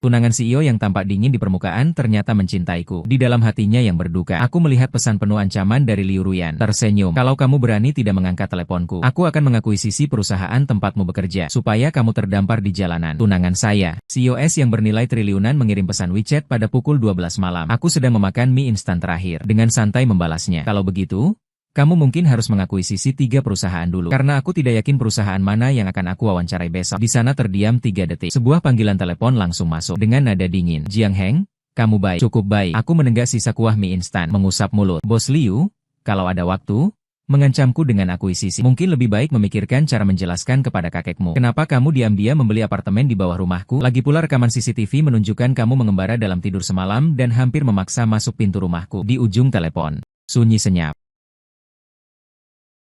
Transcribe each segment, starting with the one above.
Tunangan CEO yang tampak dingin di permukaan ternyata mencintaiku. Di dalam hatinya yang berduka, aku melihat pesan penuh ancaman dari Liu Ruyan. Tersenyum. Kalau kamu berani tidak mengangkat teleponku, aku akan mengakuisisi perusahaan tempatmu bekerja, supaya kamu terdampar di jalanan. Tunangan saya. COS yang bernilai triliunan mengirim pesan WeChat pada pukul 12 malam. Aku sedang memakan mie instan terakhir. Dengan santai membalasnya. Kalau begitu, kamu mungkin harus mengakuisisi 3 perusahaan dulu. Karena aku tidak yakin perusahaan mana yang akan aku wawancarai besok. Di sana terdiam 3 detik. Sebuah panggilan telepon langsung masuk. Dengan nada dingin. Jiang Heng, kamu baik. Cukup baik. Aku menenggak sisa kuah mie instan. Mengusap mulut. Bos Liu, kalau ada waktu, mengancamku dengan akuisisi. Mungkin lebih baik memikirkan cara menjelaskan kepada kakekmu. Kenapa kamu diam-diam membeli apartemen di bawah rumahku? Lagi pula rekaman CCTV menunjukkan kamu mengembara dalam tidur semalam dan hampir memaksa masuk pintu rumahku. Di ujung telepon, sunyi senyap.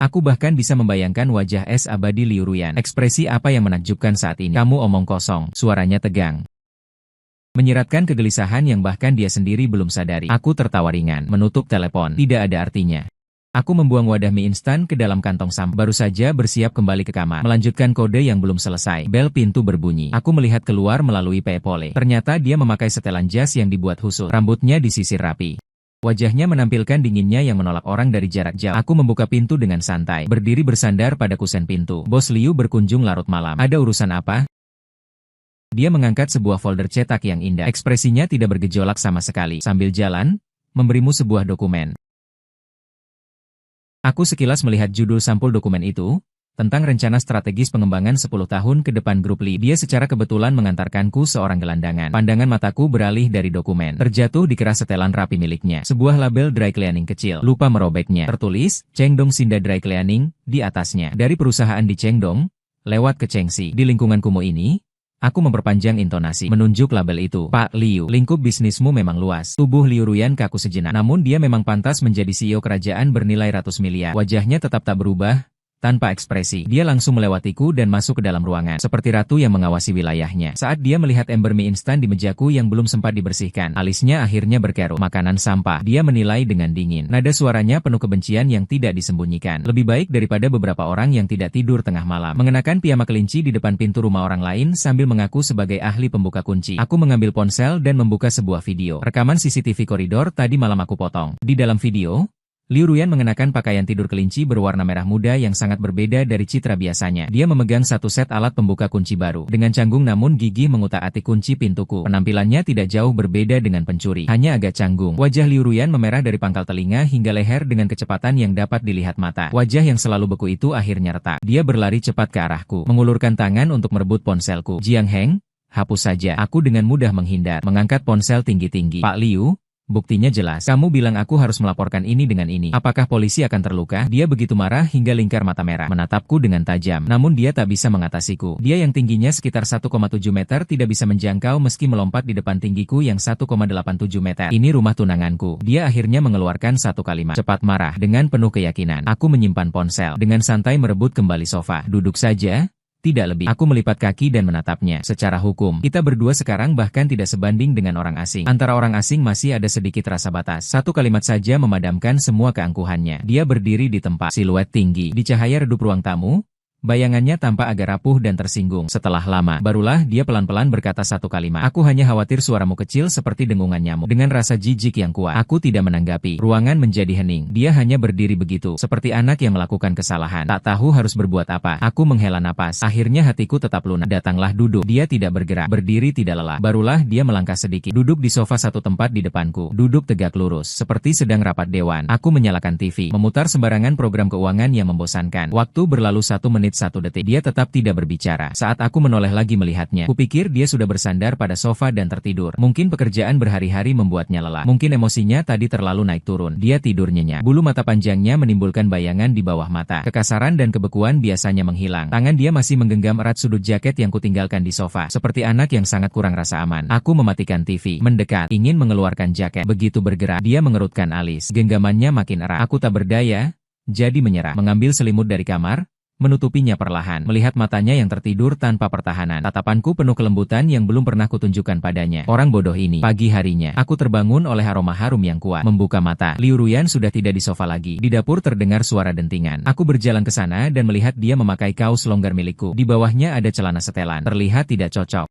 Aku bahkan bisa membayangkan wajah es abadi Liu Ruyan. Ekspresi apa yang menakjubkan saat ini? Kamu omong kosong, suaranya tegang. Menyiratkan kegelisahan yang bahkan dia sendiri belum sadari. Aku tertawa ringan, menutup telepon. Tidak ada artinya. Aku membuang wadah mie instan ke dalam kantong sampah. Baru saja bersiap kembali ke kamar. Melanjutkan kode yang belum selesai. Bel pintu berbunyi. Aku melihat keluar melalui peepole. Ternyata dia memakai setelan jas yang dibuat khusus. Rambutnya disisir rapi. Wajahnya menampilkan dinginnya yang menolak orang dari jarak jauh. Aku membuka pintu dengan santai, berdiri bersandar pada kusen pintu. Bos Liu berkunjung larut malam. Ada urusan apa? Dia mengangkat sebuah folder cetak yang indah. Ekspresinya tidak bergejolak sama sekali. Sambil jalan, memberimu sebuah dokumen. Aku sekilas melihat judul sampul dokumen itu, tentang rencana strategis pengembangan 10 tahun ke depan grup Li. Dia secara kebetulan mengantarkanku seorang gelandangan. Pandangan mataku beralih dari dokumen, terjatuh di keras setelan rapi miliknya. Sebuah label dry cleaning kecil, lupa merobeknya. Tertulis, Chengdong Sinda Dry Cleaning, di atasnya. Dari perusahaan di Chengdong, lewat ke Chengxi. Di lingkungan kumuh ini, aku memperpanjang intonasi, menunjuk label itu. Pak Liu, lingkup bisnismu memang luas. Tubuh Liu Ruyan kaku sejenak. Namun dia memang pantas menjadi CEO kerajaan bernilai ratus miliar. Wajahnya tetap tak berubah. Tanpa ekspresi, dia langsung melewatiku dan masuk ke dalam ruangan, seperti ratu yang mengawasi wilayahnya. Saat dia melihat ember mie instan di mejaku yang belum sempat dibersihkan, alisnya akhirnya berkerut. Makanan sampah, dia menilai dengan dingin. Nada suaranya penuh kebencian yang tidak disembunyikan. Lebih baik daripada beberapa orang yang tidak tidur tengah malam. Mengenakan piyama kelinci di depan pintu rumah orang lain sambil mengaku sebagai ahli pembuka kunci. Aku mengambil ponsel dan membuka sebuah video. Rekaman CCTV koridor tadi malam aku potong. Di dalam video, Liu Ruyan mengenakan pakaian tidur kelinci berwarna merah muda yang sangat berbeda dari citra biasanya. Dia memegang satu set alat pembuka kunci baru. Dengan canggung namun gigih mengutak-atik kunci pintuku. Penampilannya tidak jauh berbeda dengan pencuri, hanya agak canggung. Wajah Liu Ruyan memerah dari pangkal telinga hingga leher dengan kecepatan yang dapat dilihat mata. Wajah yang selalu beku itu akhirnya retak. Dia berlari cepat ke arahku, mengulurkan tangan untuk merebut ponselku. Jiang Heng, hapus saja. Aku dengan mudah menghindar, mengangkat ponsel tinggi-tinggi. Pak Liu, buktinya jelas. Kamu bilang aku harus melaporkan ini dengan ini. Apakah polisi akan terluka? Dia begitu marah hingga lingkar mata merah. Menatapku dengan tajam. Namun dia tak bisa mengatasiku. Dia yang tingginya sekitar 1,7 meter tidak bisa menjangkau meski melompat di depan tinggiku yang 1,87 meter. Ini rumah tunanganku. Dia akhirnya mengeluarkan satu kalimat. Cepat marah. Dengan penuh keyakinan. Aku menyimpan ponsel. Dengan santai merebut kembali sofa. Duduk saja. Tidak lebih. Aku melipat kaki dan menatapnya. Secara hukum, kita berdua sekarang bahkan tidak sebanding dengan orang asing. Antara orang asing masih ada sedikit rasa batas. Satu kalimat saja memadamkan semua keangkuhannya. Dia berdiri di tempat, siluet tinggi. Di cahaya redup ruang tamu, bayangannya tampak agak rapuh dan tersinggung. Setelah lama, barulah dia pelan-pelan berkata satu kalimat. Aku hanya khawatir suaramu kecil seperti dengungan nyamuk. Dengan rasa jijik yang kuat, aku tidak menanggapi. Ruangan menjadi hening. Dia hanya berdiri begitu, seperti anak yang melakukan kesalahan. Tak tahu harus berbuat apa. Aku menghela napas. Akhirnya hatiku tetap lunak. Datanglah duduk. Dia tidak bergerak. Berdiri tidak lelah. Barulah dia melangkah sedikit. Duduk di sofa satu tempat di depanku. Duduk tegak lurus, seperti sedang rapat dewan. Aku menyalakan TV. Memutar sembarangan program keuangan yang membosankan. Waktu berlalu 1 menit 1 detik. Dia tetap tidak berbicara. Saat aku menoleh lagi melihatnya, kupikir dia sudah bersandar pada sofa dan tertidur. Mungkin pekerjaan berhari-hari membuatnya lelah. Mungkin emosinya tadi terlalu naik turun. Dia tidur nyenyak. Bulu mata panjangnya menimbulkan bayangan di bawah mata. Kekasaran dan kebekuan biasanya menghilang. Tangan dia masih menggenggam erat sudut jaket yang kutinggalkan di sofa. Seperti anak yang sangat kurang rasa aman. Aku mematikan TV. Mendekat. Ingin mengeluarkan jaket. Begitu bergerak, dia mengerutkan alis. Genggamannya makin erat. Aku tak berdaya, jadi menyerah. Mengambil selimut dari kamar, menutupinya perlahan. Melihat matanya yang tertidur tanpa pertahanan. Tatapanku penuh kelembutan yang belum pernah kutunjukkan padanya. Orang bodoh ini. Pagi harinya, aku terbangun oleh aroma harum yang kuat. Membuka mata. Liu Ruyan sudah tidak di sofa lagi. Di dapur terdengar suara dentingan. Aku berjalan ke sana dan melihat dia memakai kaos longgar milikku. Di bawahnya ada celana setelan. Terlihat tidak cocok.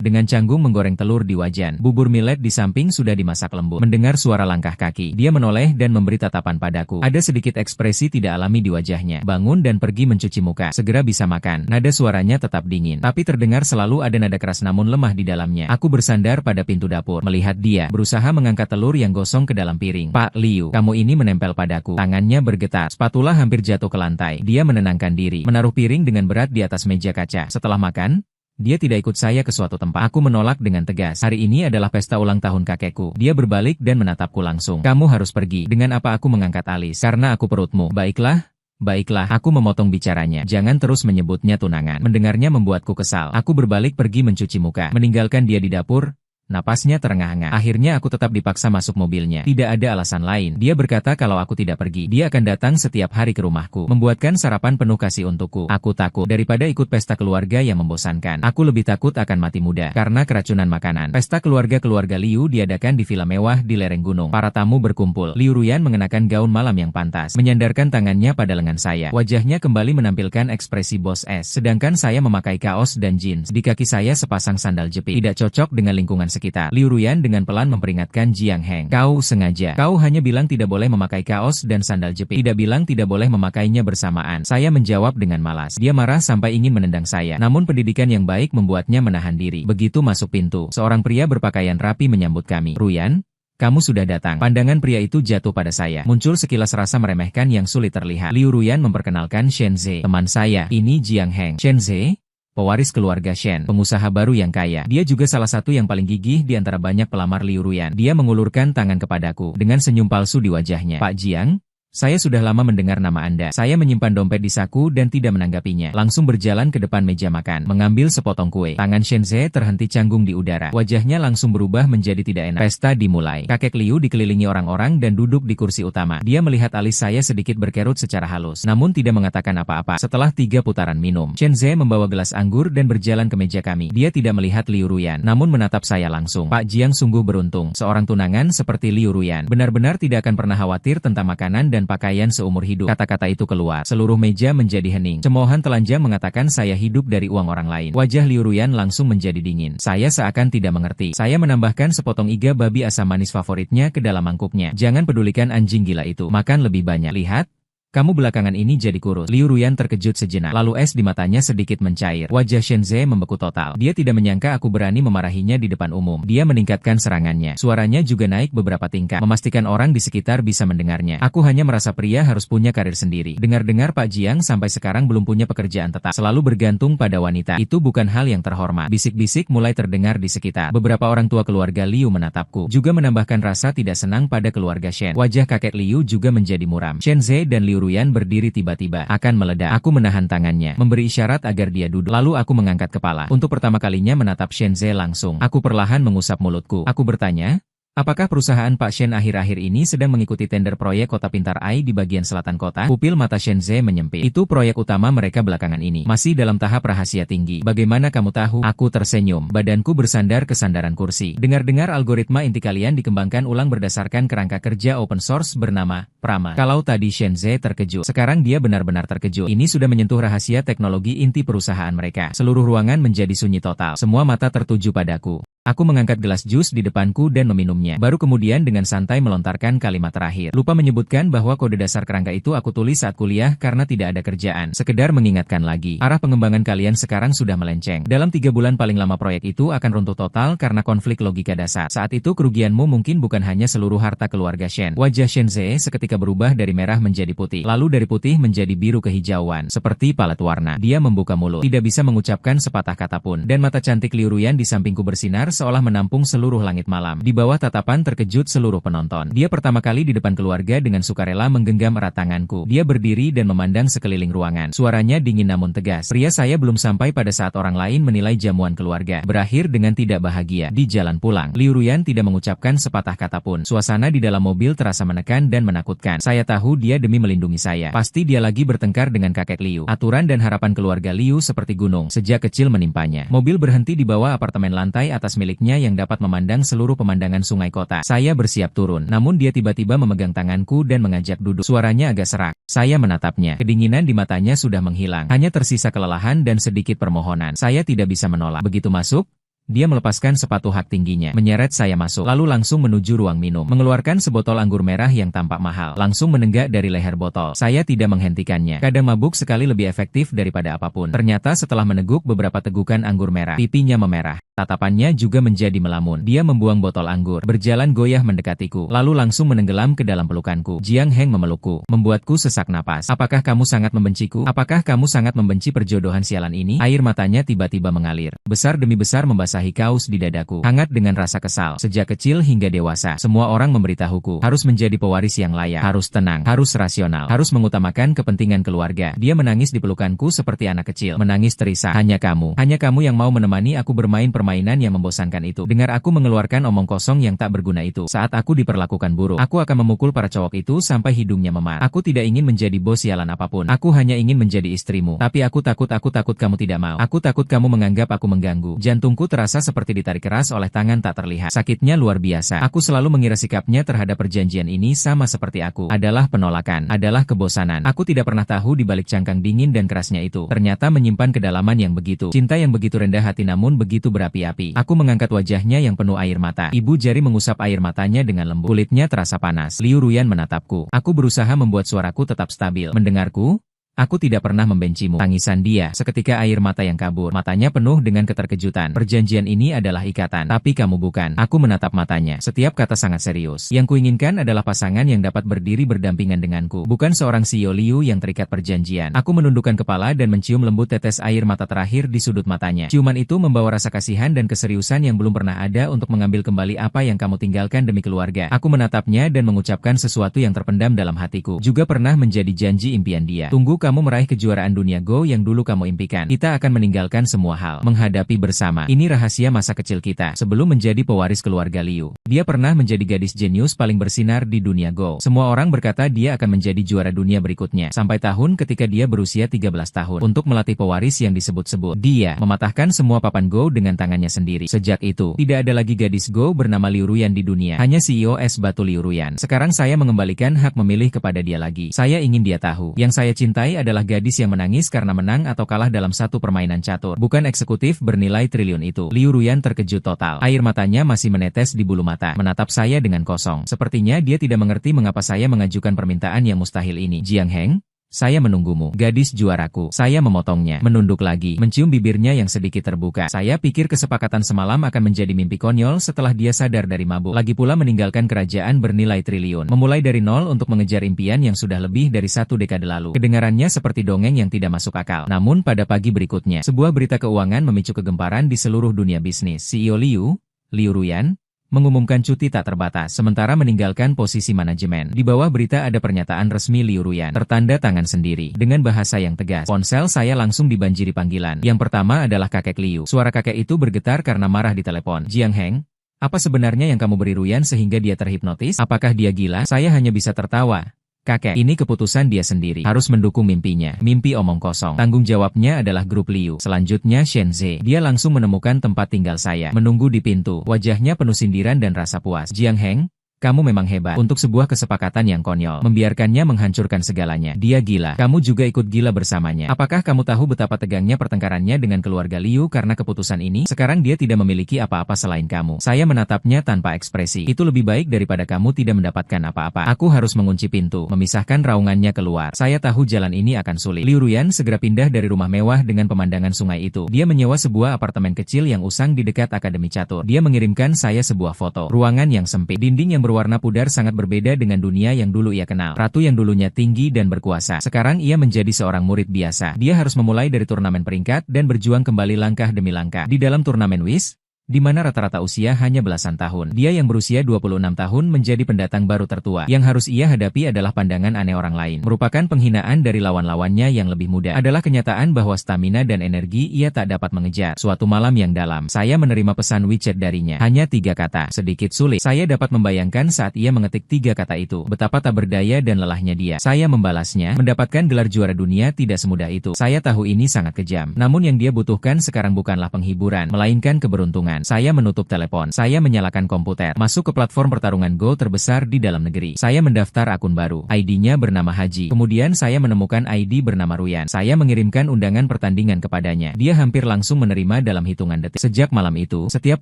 Dengan canggung menggoreng telur di wajan. Bubur millet di samping sudah dimasak lembut. Mendengar suara langkah kaki, dia menoleh dan memberi tatapan padaku. Ada sedikit ekspresi tidak alami di wajahnya. Bangun dan pergi mencuci muka. Segera bisa makan. Nada suaranya tetap dingin, tapi terdengar selalu ada nada keras namun lemah di dalamnya. Aku bersandar pada pintu dapur, melihat dia berusaha mengangkat telur yang gosong ke dalam piring. Pak Liu, kamu ini menempel padaku. Tangannya bergetar. Spatula hampir jatuh ke lantai. Dia menenangkan diri, menaruh piring dengan berat di atas meja kaca. Setelah makan, dia tidak ikut saya ke suatu tempat. Aku menolak dengan tegas. Hari ini adalah pesta ulang tahun kakekku. Dia berbalik dan menatapku langsung. Kamu harus pergi. Dengan apa aku mengangkat alis? Karena aku perutmu. Baiklah. Baiklah, aku memotong bicaranya. Jangan terus menyebutnya tunangan. Mendengarnya membuatku kesal. Aku berbalik pergi mencuci muka. Meninggalkan dia di dapur. Napasnya terengah-engah. Akhirnya aku tetap dipaksa masuk mobilnya. Tidak ada alasan lain. Dia berkata kalau aku tidak pergi, dia akan datang setiap hari ke rumahku, membuatkan sarapan penuh kasih untukku. Aku takut. Daripada ikut pesta keluarga yang membosankan, aku lebih takut akan mati muda karena keracunan makanan. Pesta keluarga Liu diadakan di villa mewah di lereng gunung. Para tamu berkumpul. Liu Ruyan mengenakan gaun malam yang pantas, menyandarkan tangannya pada lengan saya. Wajahnya kembali menampilkan ekspresi bos es, sedangkan saya memakai kaos dan jeans. Di kaki saya sepasang sandal jepit. Tidak cocok dengan lingkungan sekitar. Liu Ruyan dengan pelan memperingatkan Jiang Heng. Kau sengaja. Kau hanya bilang tidak boleh memakai kaos dan sandal jepit. Tidak bilang tidak boleh memakainya bersamaan. Saya menjawab dengan malas. Dia marah sampai ingin menendang saya. Namun pendidikan yang baik membuatnya menahan diri. Begitu masuk pintu, seorang pria berpakaian rapi menyambut kami. Ruyan, kamu sudah datang. Pandangan pria itu jatuh pada saya. Muncul sekilas rasa meremehkan yang sulit terlihat. Liu Ruyan memperkenalkan Shen Ze. Teman saya, ini Jiang Heng. Shen Ze, pewaris keluarga Shen, pengusaha baru yang kaya. Dia juga salah satu yang paling gigih di antara banyak pelamar Liu Ruyan. Dia mengulurkan tangan kepadaku, dengan senyum palsu di wajahnya. Pak Jiang, saya sudah lama mendengar nama Anda. Saya menyimpan dompet di saku dan tidak menanggapinya. Langsung berjalan ke depan meja makan, mengambil sepotong kue. Tangan Shen Ze terhenti canggung di udara. Wajahnya langsung berubah menjadi tidak enak. Pesta dimulai. Kakek Liu dikelilingi orang-orang dan duduk di kursi utama. Dia melihat alis saya sedikit berkerut secara halus, namun tidak mengatakan apa-apa. Setelah 3 putaran minum, Shen Ze membawa gelas anggur dan berjalan ke meja kami. Dia tidak melihat Liu Ruyan, namun menatap saya langsung. Pak Jiang sungguh beruntung. Seorang tunangan seperti Liu Ruyan benar-benar tidak akan pernah khawatir tentang makanan dan pakaian seumur hidup. Kata-kata itu keluar. Seluruh meja menjadi hening. Cemoohan telanjang mengatakan saya hidup dari uang orang lain. Wajah Liu Ruyan langsung menjadi dingin. Saya seakan tidak mengerti. Saya menambahkan sepotong iga babi asam manis favoritnya ke dalam mangkuknya. Jangan pedulikan anjing gila itu. Makan lebih banyak. Lihat. Kamu belakangan ini jadi kurus. Liu Ruyan terkejut sejenak. Lalu es di matanya sedikit mencair. Wajah Shen Ze membeku total. Dia tidak menyangka aku berani memarahinya di depan umum. Dia meningkatkan serangannya. Suaranya juga naik beberapa tingkat, memastikan orang di sekitar bisa mendengarnya. Aku hanya merasa pria harus punya karir sendiri. Dengar-dengar Pak Jiang sampai sekarang belum punya pekerjaan tetap. Selalu bergantung pada wanita. Itu bukan hal yang terhormat. Bisik-bisik mulai terdengar di sekitar. Beberapa orang tua keluarga Liu menatapku. Juga menambahkan rasa tidak senang pada keluarga Shen. Wajah kakek Liu juga menjadi muram. Shen Ze dan Liu Ruyan berdiri tiba-tiba akan meledak. Aku menahan tangannya, memberi isyarat agar dia duduk. Lalu aku mengangkat kepala. Untuk pertama kalinya menatap Shen Ze langsung. Aku perlahan mengusap mulutku. Aku bertanya, apakah perusahaan Pak Shen akhir-akhir ini sedang mengikuti tender proyek Kota Pintar AI di bagian selatan kota? Pupil mata Shen Ze menyempit. Itu proyek utama mereka belakangan ini. Masih dalam tahap rahasia tinggi. Bagaimana kamu tahu? Aku tersenyum. Badanku bersandar ke sandaran kursi. Dengar-dengar algoritma inti kalian dikembangkan ulang berdasarkan kerangka kerja open source bernama Prama. Kalau tadi Shen Ze terkejut, sekarang dia benar-benar terkejut. Ini sudah menyentuh rahasia teknologi inti perusahaan mereka. Seluruh ruangan menjadi sunyi total. Semua mata tertuju padaku. Aku mengangkat gelas jus di depanku dan meminumnya. Baru kemudian dengan santai melontarkan kalimat terakhir. Lupa menyebutkan bahwa kode dasar kerangka itu aku tulis saat kuliah karena tidak ada kerjaan. Sekedar mengingatkan lagi. Arah pengembangan kalian sekarang sudah melenceng. Dalam 3 bulan paling lama proyek itu akan runtuh total karena konflik logika dasar. Saat itu kerugianmu mungkin bukan hanya seluruh harta keluarga Shen. Wajah Shen Ze seketika berubah dari merah menjadi putih. Lalu dari putih menjadi biru kehijauan. Seperti palet warna. Dia membuka mulut. Tidak bisa mengucapkan sepatah kata pun. Dan mata cantik Liu Ruyan di sampingku bersinar seolah menampung seluruh langit malam. Di bawah tatapan terkejut seluruh penonton. Dia pertama kali di depan keluarga dengan sukarela menggenggam erat tanganku. Dia berdiri dan memandang sekeliling ruangan. Suaranya dingin namun tegas. Pria saya belum sampai pada saat orang lain menilai jamuan keluarga berakhir dengan tidak bahagia. Di jalan pulang, Liu Ruyan tidak mengucapkan sepatah kata pun. Suasana di dalam mobil terasa menekan dan menakutkan. Saya tahu dia demi melindungi saya. Pasti dia lagi bertengkar dengan kakek Liu. Aturan dan harapan keluarga Liu seperti gunung sejak kecil menimpanya. Mobil berhenti di bawah apartemen lantai atas miliknya yang dapat memandang seluruh pemandangan sungai kota. Saya bersiap turun, namun dia tiba-tiba memegang tanganku dan mengajak duduk. Suaranya agak serak. Saya menatapnya. Kedinginan di matanya sudah menghilang. Hanya tersisa kelelahan dan sedikit permohonan. Saya tidak bisa menolak. Begitu masuk, Dia melepaskan sepatu hak tingginya, menyeret saya masuk, lalu langsung menuju ruang minum. Mengeluarkan sebotol anggur merah yang tampak mahal, langsung menenggak dari leher botol. Saya tidak menghentikannya. Kadang mabuk sekali lebih efektif daripada apapun. Ternyata setelah meneguk beberapa tegukan anggur merah, pipinya memerah. Tatapannya juga menjadi melamun. Dia membuang botol anggur, berjalan goyah mendekatiku, lalu langsung menenggelam ke dalam pelukanku. Jiang Heng memelukku, membuatku sesak napas. Apakah kamu sangat membenciku? Apakah kamu sangat membenci perjodohan sialan ini? Air matanya tiba-tiba mengalir, besar demi besar membasahi kaus di dadaku, hangat dengan rasa kesal. Sejak kecil hingga dewasa, semua orang memberitahuku, harus menjadi pewaris yang layak, harus tenang, harus rasional, harus mengutamakan kepentingan keluarga. Dia menangis di pelukanku seperti anak kecil, menangis terisak. Hanya kamu yang mau menemani aku bermain permainan yang membosankan itu. Dengar aku mengeluarkan omong kosong yang tak berguna itu. Saat aku diperlakukan buruk, aku akan memukul para cowok itu sampai hidungnya memar. Aku tidak ingin menjadi bos sialan apapun. Aku hanya ingin menjadi istrimu. Tapi aku takut kamu tidak mau. Aku takut kamu menganggap aku mengganggu. Jantungku terasa seperti ditarik keras oleh tangan tak terlihat. Sakitnya luar biasa. Aku selalu mengira sikapnya terhadap perjanjian ini sama seperti aku. Adalah penolakan, adalah kebosanan. Aku tidak pernah tahu di balik cangkang dingin dan kerasnya itu, ternyata menyimpan kedalaman yang begitu. Cinta yang begitu rendah hati namun begitu berapi-api. Aku mengangkat wajahnya yang penuh air mata. Ibu jari mengusap air matanya dengan lembut. Kulitnya terasa panas. Liu Ruyan menatapku. Aku berusaha membuat suaraku tetap stabil. Mendengarku? Aku tidak pernah membencimu. Tangisan dia, seketika air mata yang kabur. Matanya penuh dengan keterkejutan. Perjanjian ini adalah ikatan, tapi kamu bukan. Aku menatap matanya. Setiap kata sangat serius. Yang kuinginkan adalah pasangan yang dapat berdiri berdampingan denganku. Bukan seorang Xiao Liu yang terikat perjanjian. Aku menundukkan kepala dan mencium lembut tetes air mata terakhir di sudut matanya. Ciuman itu membawa rasa kasihan dan keseriusan yang belum pernah ada untuk mengambil kembali apa yang kamu tinggalkan demi keluarga. Aku menatapnya dan mengucapkan sesuatu yang terpendam dalam hatiku. Juga pernah menjadi janji impian dia. Tunggu kamu meraih kejuaraan dunia Go yang dulu kamu impikan. Kita akan meninggalkan semua hal, menghadapi bersama. Ini rahasia masa kecil kita, sebelum menjadi pewaris keluarga Liu. Dia pernah menjadi gadis jenius paling bersinar di dunia Go. Semua orang berkata dia akan menjadi juara dunia berikutnya, sampai tahun ketika dia berusia 13 tahun. Untuk melatih pewaris yang disebut-sebut, dia mematahkan semua papan Go dengan tangannya sendiri. Sejak itu, tidak ada lagi gadis Go bernama Liu Ruyan di dunia. Hanya CEO es batu Liu Ruyan. Sekarang saya mengembalikan hak memilih kepada dia lagi. Saya ingin dia tahu, yang saya cintai adalah gadis yang menangis karena menang atau kalah dalam satu permainan catur, bukan eksekutif bernilai triliun itu. Liu Ruyan terkejut total. Air matanya masih menetes di bulu mata, menatap saya dengan kosong. Sepertinya dia tidak mengerti mengapa saya mengajukan permintaan yang mustahil ini. Jiang Heng, saya menunggumu. Gadis juaraku. Saya memotongnya. Menunduk lagi. Mencium bibirnya yang sedikit terbuka. Saya pikir kesepakatan semalam akan menjadi mimpi konyol setelah dia sadar dari mabuk. Lagi pula meninggalkan kerajaan bernilai triliun. Memulai dari nol untuk mengejar impian yang sudah lebih dari 1 dekade lalu. Kedengarannya seperti dongeng yang tidak masuk akal. Namun pada pagi berikutnya, sebuah berita keuangan memicu kegemparan di seluruh dunia bisnis. CEO Liu Ruyan, mengumumkan cuti tak terbatas, sementara meninggalkan posisi manajemen. Di bawah berita ada pernyataan resmi Liu Ruyan, tertanda tangan sendiri, dengan bahasa yang tegas. Ponsel saya langsung dibanjiri panggilan. Yang pertama adalah kakek Liu. Suara kakek itu bergetar karena marah di telepon. Jiang Heng, apa sebenarnya yang kamu beri Ruyan sehingga dia terhipnotis? Apakah dia gila? Saya hanya bisa tertawa. Kakek, ini keputusan dia sendiri. Harus mendukung mimpinya. Mimpi omong kosong. Tanggung jawabnya adalah grup Liu. Selanjutnya Shenze. Dia langsung menemukan tempat tinggal saya. Menunggu di pintu. Wajahnya penuh sindiran dan rasa puas. Jiang Heng, kamu memang hebat. Untuk sebuah kesepakatan yang konyol, membiarkannya menghancurkan segalanya. Dia gila. Kamu juga ikut gila bersamanya. Apakah kamu tahu betapa tegangnya pertengkarannya dengan keluarga Liu karena keputusan ini? Sekarang dia tidak memiliki apa-apa selain kamu. Saya menatapnya tanpa ekspresi. Itu lebih baik daripada kamu tidak mendapatkan apa-apa. Aku harus mengunci pintu, memisahkan raungannya keluar. Saya tahu jalan ini akan sulit. Liu Ruyan segera pindah dari rumah mewah dengan pemandangan sungai itu. Dia menyewa sebuah apartemen kecil yang usang di dekat Akademi Catur. Dia mengirimkan saya sebuah foto. Ruangan yang sempit. Dinding yang berwarna pudar sangat berbeda dengan dunia yang dulu ia kenal. Ratu yang dulunya tinggi dan berkuasa. Sekarang ia menjadi seorang murid biasa. Dia harus memulai dari turnamen peringkat dan berjuang kembali langkah demi langkah. Di dalam turnamen WIS, di mana rata-rata usia hanya belasan tahun. Dia yang berusia 26 tahun menjadi pendatang baru tertua. Yang harus ia hadapi adalah pandangan aneh orang lain. Merupakan penghinaan dari lawan-lawannya yang lebih muda. Adalah kenyataan bahwa stamina dan energi ia tak dapat mengejar. Suatu malam yang dalam, saya menerima pesan WeChat darinya. Hanya 3 kata. Sedikit sulit. Saya dapat membayangkan saat ia mengetik 3 kata itu. Betapa tak berdaya dan lelahnya dia. Saya membalasnya. Mendapatkan gelar juara dunia tidak semudah itu. Saya tahu ini sangat kejam. Namun yang dia butuhkan sekarang bukanlah penghiburan, melainkan keberuntungan. pertarungan. Saya menutup telepon. Saya menyalakan komputer. Masuk ke platform pertarungan Go terbesar di dalam negeri. Saya mendaftar akun baru. ID-nya bernama Haji. Kemudian saya menemukan ID bernama Ruyan. Saya mengirimkan undangan pertandingan kepadanya. Dia hampir langsung menerima dalam hitungan detik. Sejak malam itu, setiap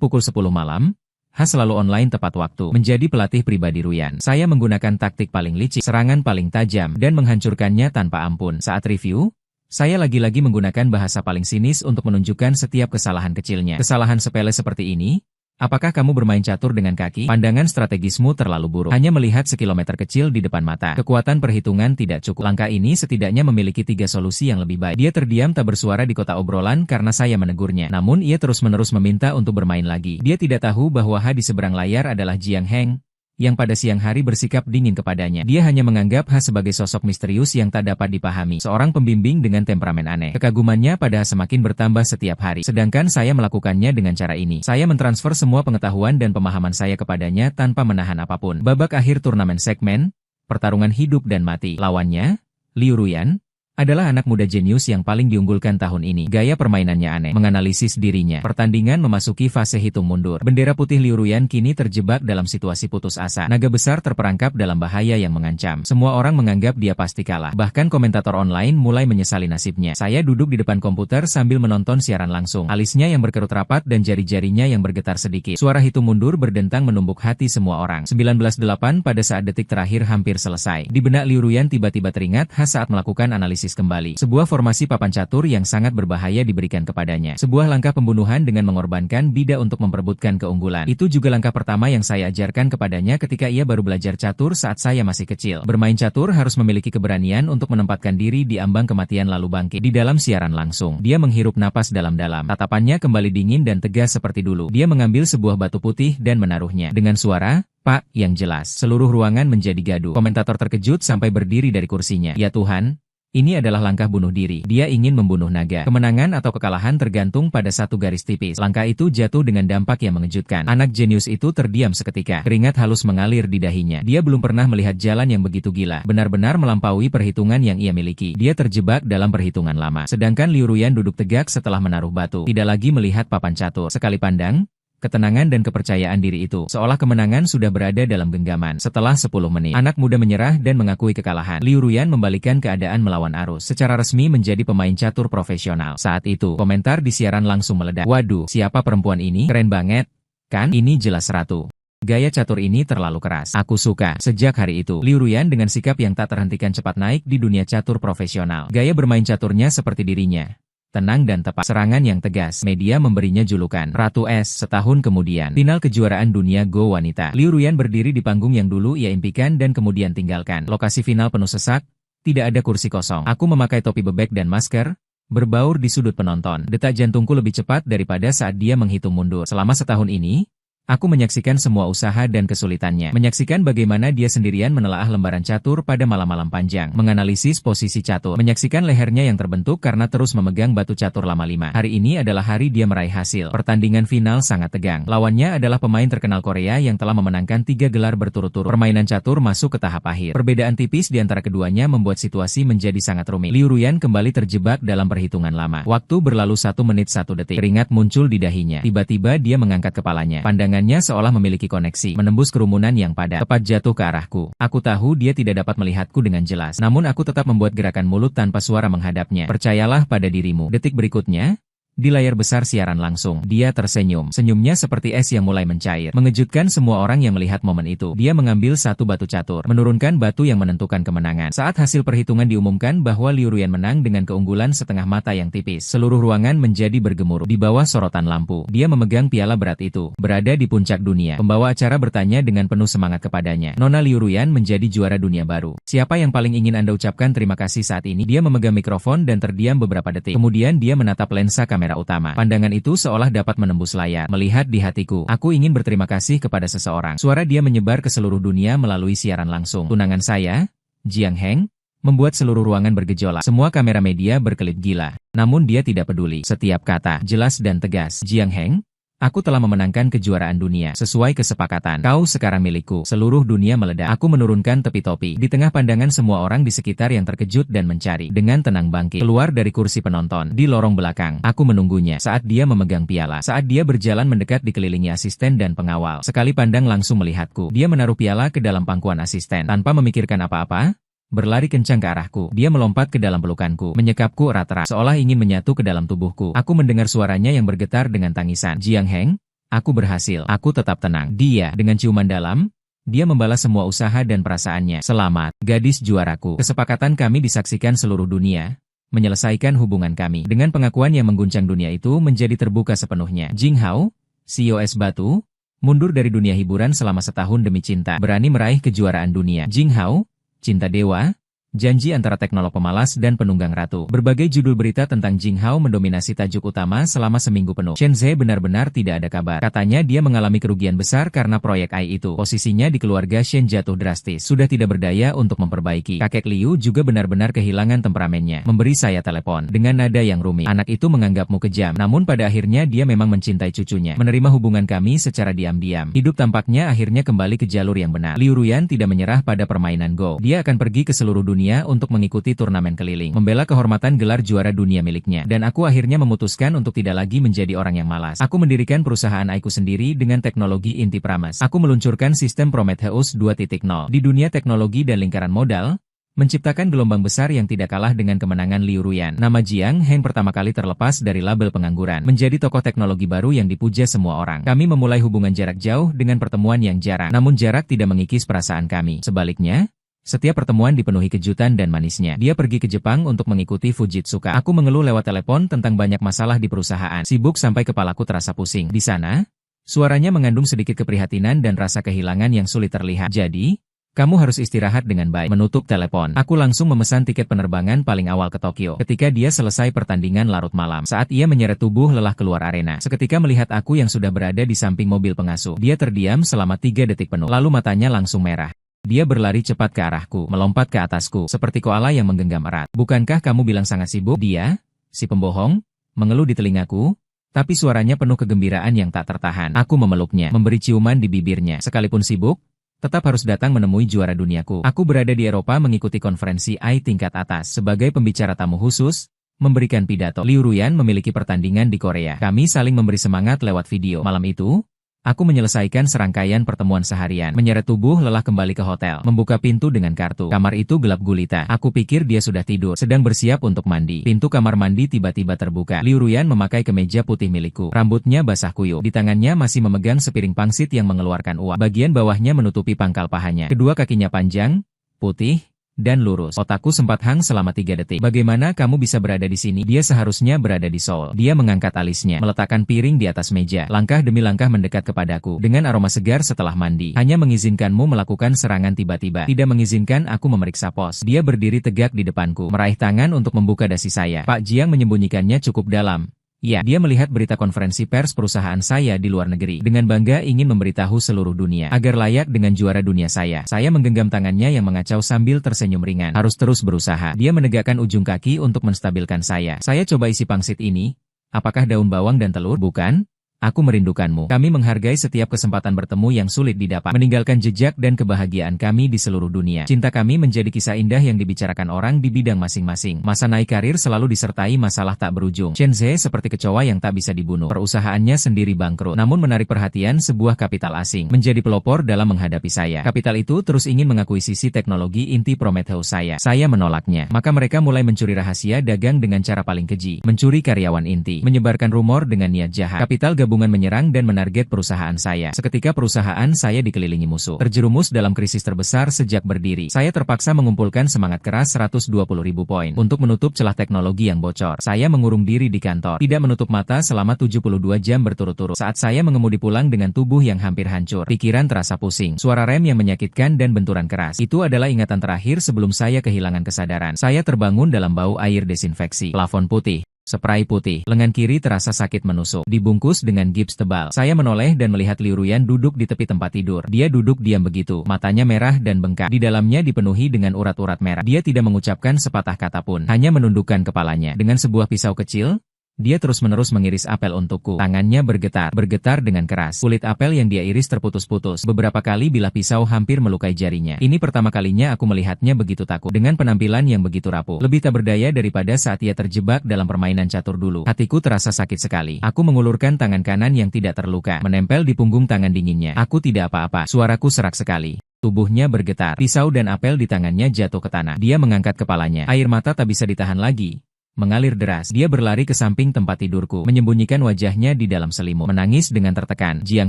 pukul 10 malam, selalu online tepat waktu. Menjadi pelatih pribadi Ruyan. Saya menggunakan taktik paling licik, serangan paling tajam, dan menghancurkannya tanpa ampun. Saat review, saya lagi-lagi menggunakan bahasa paling sinis untuk menunjukkan setiap kesalahan kecilnya. Kesalahan sepele seperti ini. Apakah kamu bermain catur dengan kaki? Pandangan strategismu terlalu buruk. Hanya melihat sekilometer kecil di depan mata. Kekuatan perhitungan tidak cukup. Langkah ini setidaknya memiliki 3 solusi yang lebih baik. Dia terdiam tak bersuara di kota obrolan karena saya menegurnya. Namun ia terus-menerus meminta untuk bermain lagi. Dia tidak tahu bahwa di seberang layar adalah Jiang Heng, yang pada siang hari bersikap dingin kepadanya. Dia hanya menganggap sebagai sosok misterius yang tak dapat dipahami. Seorang pembimbing dengan temperamen aneh. Kekagumannya pada semakin bertambah setiap hari. Sedangkan saya melakukannya dengan cara ini. Saya mentransfer semua pengetahuan dan pemahaman saya kepadanya tanpa menahan apapun. Babak akhir turnamen segmen, pertarungan hidup dan mati. Lawannya, Liu Ruyan, adalah anak muda jenius yang paling diunggulkan tahun ini. Gaya permainannya aneh, menganalisis dirinya. Pertandingan memasuki fase hitung mundur. Bendera putih Liu Ruyan kini terjebak dalam situasi putus asa. Naga besar terperangkap dalam bahaya yang mengancam. Semua orang menganggap dia pasti kalah. Bahkan komentator online mulai menyesali nasibnya. Saya duduk di depan komputer sambil menonton siaran langsung. Alisnya yang berkerut rapat dan jari-jarinya yang bergetar sedikit. Suara hitung mundur berdentang menumbuk hati semua orang. 19:8 pada saat detik terakhir hampir selesai. Di benak Liu Ruyan tiba-tiba teringat saat melakukan analisis kembali. Sebuah formasi papan catur yang sangat berbahaya diberikan kepadanya. Sebuah langkah pembunuhan dengan mengorbankan bida untuk memperebutkan keunggulan. Itu juga langkah pertama yang saya ajarkan kepadanya ketika ia baru belajar catur saat saya masih kecil. Bermain catur harus memiliki keberanian untuk menempatkan diri di ambang kematian lalu bangkit. Di dalam siaran langsung, dia menghirup napas dalam-dalam. Tatapannya kembali dingin dan tegas seperti dulu. Dia mengambil sebuah batu putih dan menaruhnya. Dengan suara, "Pak," yang jelas, seluruh ruangan menjadi gaduh. Komentator terkejut sampai berdiri dari kursinya. Ya Tuhan! Ini adalah langkah bunuh diri. Dia ingin membunuh naga. Kemenangan atau kekalahan tergantung pada satu garis tipis. Langkah itu jatuh dengan dampak yang mengejutkan. Anak jenius itu terdiam seketika. Keringat halus mengalir di dahinya. Dia belum pernah melihat jalan yang begitu gila. Benar-benar melampaui perhitungan yang ia miliki. Dia terjebak dalam perhitungan lama. Sedangkan Liu Ruyan duduk tegak setelah menaruh batu. Tidak lagi melihat papan catur. Sekali pandang, ketenangan dan kepercayaan diri itu, seolah kemenangan sudah berada dalam genggaman. Setelah 10 menit, anak muda menyerah dan mengakui kekalahan. Liu Ruyan membalikkan keadaan melawan arus. Secara resmi menjadi pemain catur profesional. Saat itu, komentar di siaran langsung meledak. Waduh, siapa perempuan ini? Keren banget, kan? Ini jelas ratu. Gaya catur ini terlalu keras. Aku suka. Sejak hari itu, Liu Ruyan dengan sikap yang tak terhentikan cepat naik di dunia catur profesional. Gaya bermain caturnya seperti dirinya. Tenang dan tepat. Serangan yang tegas. Media memberinya julukan Ratu Es. Setahun kemudian, final kejuaraan dunia Go wanita. Liu Ruyan berdiri di panggung yang dulu ia impikan dan kemudian tinggalkan. Lokasi final penuh sesak. Tidak ada kursi kosong. Aku memakai topi bebek dan masker, berbaur di sudut penonton. Detak jantungku lebih cepat daripada saat dia menghitung mundur. Selama setahun ini, aku menyaksikan semua usaha dan kesulitannya. Menyaksikan bagaimana dia sendirian menelaah lembaran catur pada malam-malam panjang. Menganalisis posisi catur. Menyaksikan lehernya yang terbentuk karena terus memegang batu catur lama 5. Hari ini adalah hari dia meraih hasil. Pertandingan final sangat tegang. Lawannya adalah pemain terkenal Korea yang telah memenangkan 3 gelar berturut-turut. Permainan catur masuk ke tahap akhir. Perbedaan tipis di antara keduanya membuat situasi menjadi sangat rumit. Liu Ruyan kembali terjebak dalam perhitungan lama. Waktu berlalu 1 menit 1 detik. Keringat muncul di dahinya. Tiba-tiba dia mengangkat kepalanya. Pandangannya seolah memiliki koneksi, menembus kerumunan yang padat, tepat jatuh ke arahku. Aku tahu dia tidak dapat melihatku dengan jelas, namun aku tetap membuat gerakan mulut tanpa suara menghadapnya. Percayalah pada dirimu. Detik berikutnya, di layar besar siaran langsung, dia tersenyum. Senyumnya seperti es yang mulai mencair. Mengejutkan semua orang yang melihat momen itu. Dia mengambil satu batu catur, menurunkan batu yang menentukan kemenangan. Saat hasil perhitungan diumumkan bahwa Liu Ruyan menang dengan keunggulan setengah mata yang tipis, seluruh ruangan menjadi bergemuruh. Di bawah sorotan lampu, dia memegang piala berat itu, berada di puncak dunia. Pembawa acara bertanya dengan penuh semangat kepadanya, "Nona Liu Ruyan menjadi juara dunia baru. Siapa yang paling ingin Anda ucapkan terima kasih saat ini?" Dia memegang mikrofon dan terdiam beberapa detik. Kemudian dia menatap lensa kamera utama. Pandangan itu seolah dapat menembus layar. Melihat di hatiku, aku ingin berterima kasih kepada seseorang. Suara dia menyebar ke seluruh dunia melalui siaran langsung. Tunangan saya, Jiang Heng, membuat seluruh ruangan bergejolak. Semua kamera media berkelip gila. Namun dia tidak peduli. Setiap kata, jelas dan tegas. Jiang Heng, Aku telah memenangkan kejuaraan dunia. Sesuai kesepakatan, kau sekarang milikku. Seluruh dunia meledak. Aku menurunkan tepi topi. Di tengah pandangan semua orang di sekitar yang terkejut dan mencari. Dengan tenang bangkit. Keluar dari kursi penonton. Di lorong belakang. Aku menunggunya. Saat dia memegang piala. Saat dia berjalan mendekat dikelilingi asisten dan pengawal. Sekali pandang langsung melihatku. Dia menaruh piala ke dalam pangkuan asisten. Tanpa memikirkan apa-apa, berlari kencang ke arahku. Dia melompat ke dalam pelukanku, menyekapku erat-erat, seolah ingin menyatu ke dalam tubuhku. Aku mendengar suaranya yang bergetar dengan tangisan. Jiang Heng, aku berhasil. Aku tetap tenang. Dia, dengan ciuman dalam, dia membalas semua usaha dan perasaannya. Selamat, gadis juaraku. Kesepakatan kami disaksikan seluruh dunia. Menyelesaikan hubungan kami. Dengan pengakuan yang mengguncang dunia itu menjadi terbuka sepenuhnya. Jing Hao, CEO es batu, mundur dari dunia hiburan selama setahun demi cinta. Berani meraih kejuaraan dunia. Jing Hao, Cinta Dewa, Janji Antara Teknolog Pemalas dan Penunggang Ratu. Berbagai judul berita tentang Jing Hao mendominasi tajuk utama selama seminggu penuh. Chen Ze benar-benar tidak ada kabar. Katanya dia mengalami kerugian besar karena proyek AI itu. Posisinya di keluarga Shen jatuh drastis. Sudah tidak berdaya untuk memperbaiki. Kakek Liu juga benar-benar kehilangan temperamennya. Memberi saya telepon dengan nada yang rumit. Anak itu menganggapmu kejam. Namun pada akhirnya dia memang mencintai cucunya. Menerima hubungan kami secara diam-diam. Hidup tampaknya akhirnya kembali ke jalur yang benar. Liu Ruyan tidak menyerah pada permainan Go. Dia akan pergi ke seluruh dunia untuk mengikuti turnamen keliling, membela kehormatan gelar juara dunia miliknya. Dan aku akhirnya memutuskan untuk tidak lagi menjadi orang yang malas. Aku mendirikan perusahaan AI-ku sendiri dengan teknologi inti Pramas. Aku meluncurkan sistem Prometheus 2.0 di dunia teknologi dan lingkaran modal, menciptakan gelombang besar yang tidak kalah dengan kemenangan Liu Ruyan. Nama Jiang Heng pertama kali terlepas dari label pengangguran, menjadi tokoh teknologi baru yang dipuja semua orang. Kami memulai hubungan jarak jauh dengan pertemuan yang jarang, namun jarak tidak mengikis perasaan kami. Sebaliknya, setiap pertemuan dipenuhi kejutan dan manisnya. Dia pergi ke Jepang untuk mengikuti Fujitsuka. Aku mengeluh lewat telepon tentang banyak masalah di perusahaan. Sibuk sampai kepalaku terasa pusing. Di sana, suaranya mengandung sedikit keprihatinan dan rasa kehilangan yang sulit terlihat. Jadi, kamu harus istirahat dengan baik. Menutup telepon. Aku langsung memesan tiket penerbangan paling awal ke Tokyo. Ketika dia selesai pertandingan larut malam. Saat ia menyeret tubuh lelah keluar arena. Seketika melihat aku yang sudah berada di samping mobil pengasuh. Dia terdiam selama 3 detik penuh. Lalu matanya langsung merah. Dia berlari cepat ke arahku, melompat ke atasku, seperti koala yang menggenggam erat. Bukankah kamu bilang sangat sibuk? Dia, si pembohong, mengeluh di telingaku, tapi suaranya penuh kegembiraan yang tak tertahan. Aku memeluknya, memberi ciuman di bibirnya. Sekalipun sibuk, tetap harus datang menemui juara duniaku. Aku berada di Eropa mengikuti konferensi AI tingkat atas. Sebagai pembicara tamu khusus, memberikan pidato. Liu Ruyan memiliki pertandingan di Korea. Kami saling memberi semangat lewat video. Malam itu, aku menyelesaikan serangkaian pertemuan seharian, menyeret tubuh lelah kembali ke hotel, membuka pintu dengan kartu. Kamar itu gelap gulita. Aku pikir dia sudah tidur, sedang bersiap untuk mandi. Pintu kamar mandi tiba-tiba terbuka. Liu Ruyan memakai kemeja putih milikku. Rambutnya basah kuyup. Di tangannya masih memegang sepiring pangsit yang mengeluarkan uap. Bagian bawahnya menutupi pangkal pahanya. Kedua kakinya panjang, putih, dan lurus. Otakku sempat hang selama 3 detik. Bagaimana kamu bisa berada di sini? Dia seharusnya berada di Seoul. Dia mengangkat alisnya, meletakkan piring di atas meja. Langkah demi langkah mendekat kepadaku. Dengan aroma segar setelah mandi. Hanya mengizinkanmu melakukan serangan tiba-tiba. Tidak mengizinkan aku memeriksa pos. Dia berdiri tegak di depanku, meraih tangan untuk membuka dasi saya. Pak Jiang menyembunyikannya cukup dalam. Ya, dia melihat berita konferensi pers perusahaan saya di luar negeri. Dengan bangga ingin memberitahu seluruh dunia agar layak dengan juara dunia saya. Saya menggenggam tangannya yang mengacau sambil tersenyum ringan. Harus terus berusaha. Dia menegakkan ujung kaki untuk menstabilkan saya. Saya coba isi pangsit ini. Apakah daun bawang dan telur? Bukan. Aku merindukanmu. Kami menghargai setiap kesempatan bertemu yang sulit didapat. Meninggalkan jejak dan kebahagiaan kami di seluruh dunia. Cinta kami menjadi kisah indah yang dibicarakan orang di bidang masing-masing. Masa naik karir selalu disertai masalah tak berujung. Chen Ze seperti kecoa yang tak bisa dibunuh. Perusahaannya sendiri bangkrut. Namun menarik perhatian sebuah kapital asing. Menjadi pelopor dalam menghadapi saya. Kapital itu terus ingin mengakuisisi teknologi inti Prometheus saya. Saya menolaknya. Maka mereka mulai mencuri rahasia dagang dengan cara paling keji. Mencuri karyawan inti. Menyebarkan rumor dengan niat jahat. Kapital gabungan menyerang dan menarget perusahaan saya. Seketika perusahaan saya dikelilingi musuh. Terjerumus dalam krisis terbesar sejak berdiri. Saya terpaksa mengumpulkan semangat keras 120.000 poin untuk menutup celah teknologi yang bocor. Saya mengurung diri di kantor, tidak menutup mata selama 72 jam berturut-turut. Saat saya mengemudi pulang dengan tubuh yang hampir hancur, pikiran terasa pusing, suara rem yang menyakitkan dan benturan keras. Itu adalah ingatan terakhir sebelum saya kehilangan kesadaran. Saya terbangun dalam bau air desinfeksi. Plafon putih. Spray putih, lengan kiri terasa sakit menusuk, dibungkus dengan gips tebal. Saya menoleh dan melihat Liu Ruyan duduk di tepi tempat tidur. Dia duduk diam begitu, matanya merah dan bengkak. Di dalamnya dipenuhi dengan urat-urat merah. Dia tidak mengucapkan sepatah kata pun, hanya menundukkan kepalanya. Dengan sebuah pisau kecil, Dia terus-menerus mengiris apel untukku. Tangannya bergetar dengan keras. Kulit apel yang dia iris terputus-putus. Beberapa kali bilah pisau hampir melukai jarinya. Ini pertama kalinya aku melihatnya begitu takut. Dengan penampilan yang begitu rapuh. Lebih tak berdaya daripada saat ia terjebak dalam permainan catur dulu. Hatiku terasa sakit sekali. Aku mengulurkan tangan kanan yang tidak terluka. Menempel di punggung tangan dinginnya. Aku tidak apa-apa. Suaraku serak sekali. Tubuhnya bergetar. Pisau dan apel di tangannya jatuh ke tanah. Dia mengangkat kepalanya. Air mata tak bisa ditahan lagi. Mengalir deras. Dia berlari ke samping tempat tidurku, menyembunyikan wajahnya di dalam selimut, menangis dengan tertekan. Jiang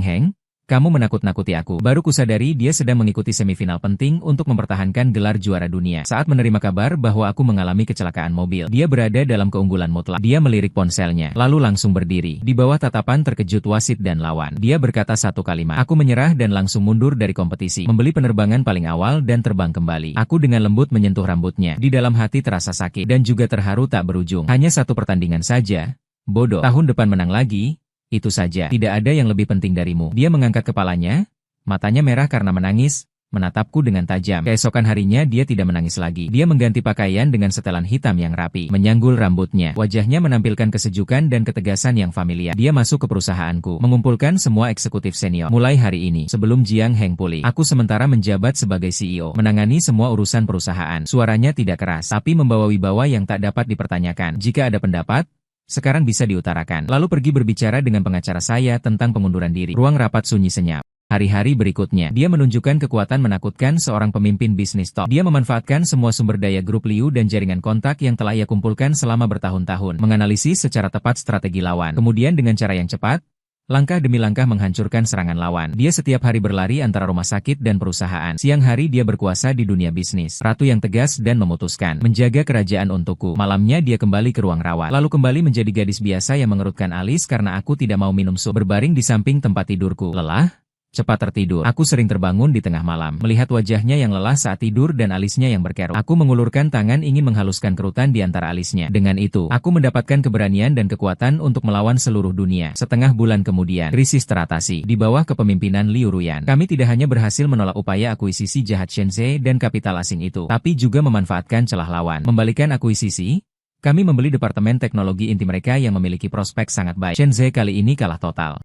Heng, kamu menakut-nakuti aku. Baru kusadari dia sedang mengikuti semifinal penting untuk mempertahankan gelar juara dunia. Saat menerima kabar bahwa aku mengalami kecelakaan mobil, dia berada dalam keunggulan mutlak. Dia melirik ponselnya, lalu langsung berdiri. Di bawah tatapan terkejut wasit dan lawan, dia berkata satu kalimat. Aku menyerah dan langsung mundur dari kompetisi. Membeli penerbangan paling awal dan terbang kembali. Aku dengan lembut menyentuh rambutnya. Di dalam hati terasa sakit dan juga terharu tak berujung. Hanya satu pertandingan saja. Bodoh. Tahun depan menang lagi. Itu saja, tidak ada yang lebih penting darimu. Dia mengangkat kepalanya, matanya merah karena menangis, menatapku dengan tajam. Keesokan harinya dia tidak menangis lagi. Dia mengganti pakaian dengan setelan hitam yang rapi, menyanggul rambutnya. Wajahnya menampilkan kesejukan dan ketegasan yang familiar. Dia masuk ke perusahaanku, mengumpulkan semua eksekutif senior. Mulai hari ini, sebelum Jiang Heng pulih, aku sementara menjabat sebagai CEO, menangani semua urusan perusahaan. Suaranya tidak keras, tapi membawa wibawa yang tak dapat dipertanyakan. Jika ada pendapat, sekarang bisa diutarakan. Lalu pergi berbicara dengan pengacara saya tentang pengunduran diri. Ruang rapat sunyi senyap. Hari-hari berikutnya, dia menunjukkan kekuatan menakutkan seorang pemimpin bisnis top. Dia memanfaatkan semua sumber daya grup Liu dan jaringan kontak yang telah ia kumpulkan selama bertahun-tahun. Menganalisis secara tepat strategi lawan. Kemudian dengan cara yang cepat, langkah demi langkah menghancurkan serangan lawan. Dia setiap hari berlari antara rumah sakit dan perusahaan. Siang hari dia berkuasa di dunia bisnis. Ratu yang tegas dan memutuskan menjaga kerajaan untukku. Malamnya dia kembali ke ruang rawat. Lalu kembali menjadi gadis biasa yang mengerutkan alis karena aku tidak mau minum sup. Berbaring di samping tempat tidurku. Lelah? Cepat tertidur. Aku sering terbangun di tengah malam, melihat wajahnya yang lelah saat tidur dan alisnya yang berkerut. Aku mengulurkan tangan ingin menghaluskan kerutan di antara alisnya. Dengan itu, aku mendapatkan keberanian dan kekuatan untuk melawan seluruh dunia. Setengah bulan kemudian, krisis teratasi. Di bawah kepemimpinan Liu Ruyan, kami tidak hanya berhasil menolak upaya akuisisi jahat Shenzhe dan kapital asing itu, tapi juga memanfaatkan celah lawan. Membalikan akuisisi, kami membeli departemen teknologi inti mereka yang memiliki prospek sangat baik. Shenzhe kali ini kalah total.